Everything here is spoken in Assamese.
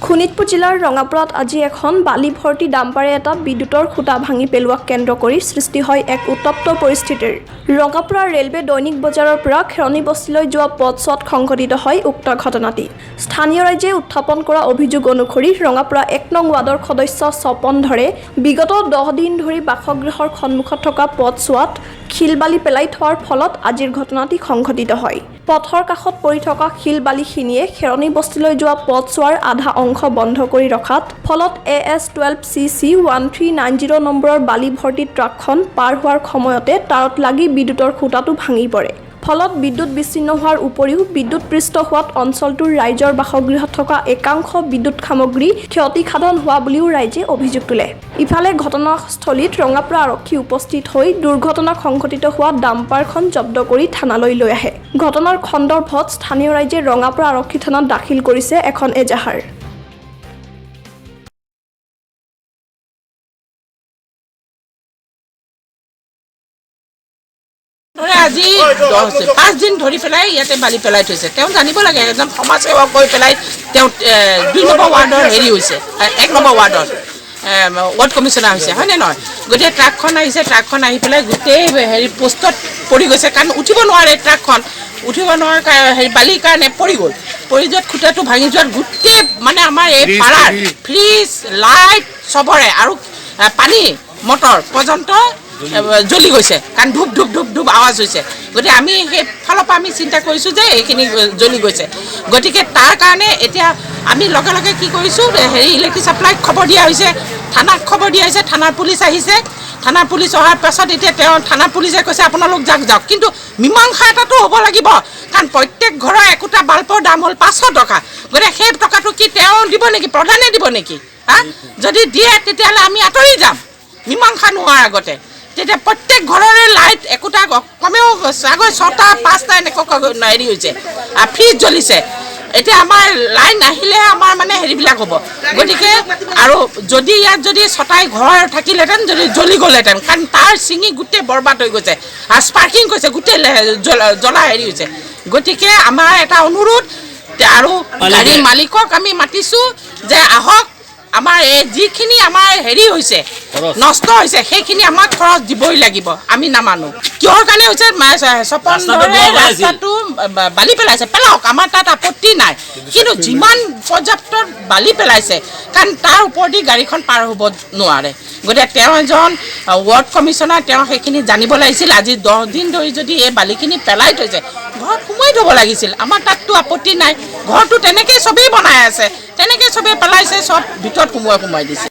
শোণিতপুৰ জিলাৰ ৰঙাপুৰত আজি এখন বালি ভৰ্তি ডাম্পাৰে এটা বিদ্যুতৰ খুঁটা ভাঙি পেলোৱাক কেন্দ্ৰ কৰি সৃষ্টি হয় এক উত্তপ্ত পৰিস্থিতিৰ। ৰঙাপুৰা ৰেলৱে দৈনিক বজাৰৰ পৰা খেৰণী বস্তিলৈ যোৱা পথছোৱাত সংঘটিত হয় উক্ত ঘটনাটি। স্থানীয় ৰাইজে উত্থাপন কৰা অভিযোগ অনুসৰি ৰঙাপুৰা ১ নং ৱাৰ্ডৰ সদস্য স্বপন ধৰে বিগত 10 দিন ধৰি বাসগৃহৰ সন্মুখত থকা পথছোৱাত শিল বালি পেলাই থোৱাৰ ফলত আজিৰ ঘটনাটি সংঘটিত হয়। পথৰ কাষত পৰি থকা শিল বালিখিনিয়ে খেৰণী বস্তিলৈ যোৱা পথছোৱাৰ আধা অংশ বন্ধ কৰি ৰখাত ফলত AS12CC 1390 নম্বৰৰ বালি ভৰ্তি ট্ৰাকখন পাৰ হোৱাৰ সময়তে তাৰত লাগি বিদ্যুতৰ খুঁটাটো ভাঙি পৰে। ফলত বিদ্যুৎ বিচ্ছিন্ন হোৱাৰ উপৰিও বিদ্যুৎ পৃষ্ঠ হোৱাত অঞ্চলটোৰ ৰাইজৰ বাসগৃহত থকা একাংশ বিদ্যুৎ সামগ্ৰী ক্ষতিসাধন হোৱা বুলিও ৰাইজে অভিযোগ তোলে। ইফালে ঘটনাস্থলীত ৰঙাপুৰা আৰক্ষী উপস্থিত হৈ দুৰ্ঘটনা সংঘটিত হোৱা ডাম্পাৰখন জব্দ কৰি থানালৈ লৈ আহে। ঘটনাৰ সন্দৰ্ভত স্থানীয় ৰাইজে ৰঙাপুৰা আৰক্ষী থানাত দাখিল কৰিছে এখন এজাহাৰ। আজি 5 দিন ধৰি পেলাই ইয়াতে বালি পেলাই থৈছে। তেওঁ জানিব লাগে এজন সমাজসেৱক গৈ পেলাই তেওঁ 2 নম্বৰ ৱাৰ্ডৰ হেৰি হৈছে 1 নম্বৰ ৱাৰ্ডৰ ৱাৰ্ড কমিশ্যনাৰ হৈছে হয়নে নহয়। গতিকে ট্ৰাকখন আহিছে, ট্ৰাকখন আহি পেলাই গোটেই হেৰি পোষ্টত পৰি গৈছে কাৰণ উঠিব নোৱাৰে, ট্ৰাকখন উঠিব নোৱাৰা হেৰি বালিৰ কাৰণে পৰি গ'ল। পৰি যোৱাত খুঁটাটো ভাঙি যোৱাত গোটেই মানে আমাৰ এই পাৰাৰ ফ্ৰিজ লাইট চবৰে আৰু পানী মটৰ পৰ্যন্ত জ্বলি গৈছে কাৰণ ধূপ ধূপ ধূপ ধূপ আৱাজ হৈছে। গতিকে আমি সেই ফালৰ পৰা আমি চিন্তা কৰিছোঁ যে এইখিনি জ্বলি গৈছে। গতিকে তাৰ কাৰণে এতিয়া আমি লগে লগে কি কৰিছোঁ হেৰি ইলেক্ট্ৰিক ছাপ্লাইক খবৰ দিয়া হৈছে, থানাক খবৰ দিয়া হৈছে, থানাৰ পুলিচ আহিছে। থানাৰ পুলিচ অহাৰ পাছত এতিয়া তেওঁ থানাৰ পুলিচে কৈছে আপোনালোক যাওক। কিন্তু মীমাংসা এটাতো হ'ব লাগিব কাৰণ প্ৰত্যেক ঘৰৰ একোটা বাল্বৰ দাম হ'ল 500 টকা। গতিকে সেই টকাটো কি তেওঁ দিব নেকি, প্ৰধানে দিব নেকি? যদি দিয়ে তেতিয়াহ'লে আমি আঁতৰি যাম মীমাংসা নোহোৱাৰ আগতে। তেতিয়া প্ৰত্যেক ঘৰৰে লাইট একোটা কমেও চাগৈ 6টা 5টা এনেকুৱা হেৰি হৈছে, ফ্ৰিজ জ্বলিছে। এতিয়া আমাৰ লাইন আহিলে আমাৰ মানে হেৰিবিলাক হ'ব। গতিকে আৰু যদি ইয়াত যদি 6টাই ঘৰ থাকিলেহেঁতেন যদি জ্বলি গ'লহেঁতেন কাৰণ তাৰ ছিঙি গোটেই বৰবাদ হৈ গৈছে আৰু স্পাৰ্কিং কৰিছে, গোটেই জ্বলা হেৰি হৈছে। গতিকে আমাৰ এটা অনুৰোধ আৰু গাড়ীৰ মালিকক আমি মাতিছোঁ যে আহক, আমাৰ এই যিখিনি আমাৰ হেৰি হৈছে নষ্ট হৈছে সেইখিনি আমাক খৰচ দিবই লাগিব, আমি নামানো। কিহৰ কাৰণে হৈছে স্বপন ধৰে ৰাস্তাটো বালি পেলাইছে, পেলাওক, আমাৰ তাত আপত্তি নাই। কিন্তু যিমান পৰ্যাপ্ত বালি পেলাইছে কাৰণ তাৰ ওপৰেদি গাড়ীখন পাৰ হ'ব নোৱাৰে। গতিকে তেওঁ এজন ৱাৰ্ড কমিশ্যনাৰ, তেওঁ সেইখিনি জানিব লাগিছিল। আজি 10 দিন ধৰি যদি এই বালিখিনি পেলাই থৈছে ঘৰত সোমাই থ'ব লাগিছিল। আমাৰ তাততো আপত্তি নাই, ঘৰটো তেনেকৈ চবেই বনাই আছে, তেনেকৈ চবেই পেলাইছে, চব ভিতৰত সোমোৱাই দিছে।